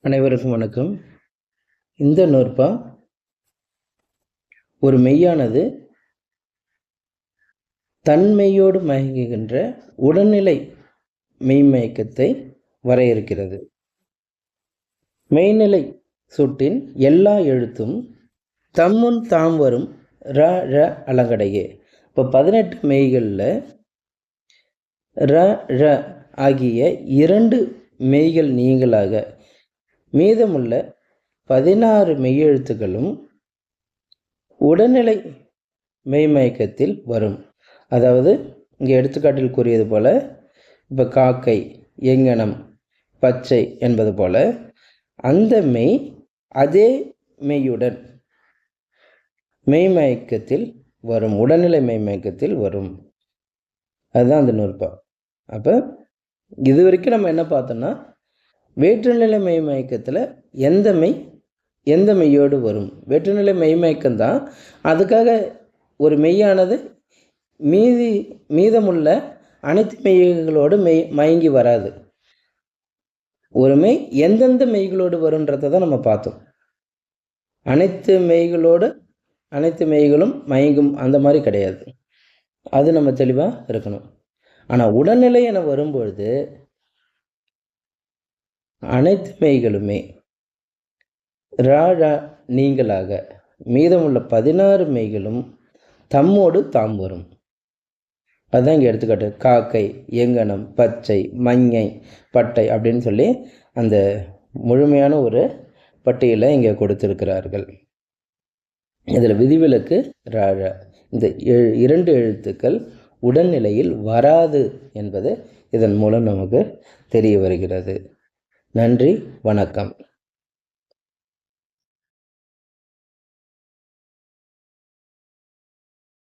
அனைவருக்கும் வணக்கம். இந்த நூற்பா ஒரு மெய்யானது தன்மெய்யோடு மயங்குகின்ற உடல்நிலை மெய்மயக்கத்தை வரையறுக்கிறது. மெய்நிலை சுட்டின் எல்லா எழுத்தும் தம்முன் தாம் வரும் ர ழ அலங்கடையே. இப்போ 18 மெய்களில் ர ழ ஆகிய 2 மெய்கள் நீங்களாக மீதமுள்ள 16 மெய்யெழுத்துக்களும் உடல்நிலை மெய்மயக்கத்தில் வரும். அதாவது இங்கே எடுத்துக்காட்டில் கூறியது போல, இப்போ காக்கை, எங்கனம், பச்சை என்பது போல அந்த மெய் அதே மெய்யுடன் மெய்மயக்கத்தில் வரும், உடல்நிலை மெய்மயக்கத்தில் வரும். அதுதான் அந்த நூற்பா. அப்போ இது வரைக்கும் நம்ம என்ன பார்த்தோம்னா, வேற்றுநிலை மெய்மயக்கத்தில் எந்த மெய்யோடு வரும். வேற்றுநிலை மெய்மயக்கம்தான். அதுக்காக ஒரு மெய்யானது மீதமுள்ள அனைத்து மெய்களோடு மயங்கி வராது. ஒரு மெய் எந்தெந்த மெய்களோடு வரும்ன்றதை தான் நம்ம பார்த்தோம். அனைத்து மெய்களும் மயங்கும் அந்த மாதிரி கிடையாது. அது நம்ம தெளிவாக இருக்கணும். ஆனால் உடல்நிலை என வரும்பொழுது அனைத்து மெய்களுமே ழ நீங்களாக மீதமுள்ள 16 மெய்களும் தம்மோடு தாம் வரும். அதுதான் இங்கே எடுத்துக்காட்டு. காக்கை, எங்கனம், பச்சை, மஞ்சை, பட்டை அப்படின்னு சொல்லி அந்த முழுமையான ஒரு பட்டியலை இங்கே கொடுத்திருக்கிறார்கள். இதில் விதிவிலக்கு ழ. இந்த 2 எழுத்துக்கள் உடல்நிலையில் வராது என்பது இதன் மூலம் நமக்கு தெரிய வருகிறது. நன்றி, வணக்கம்.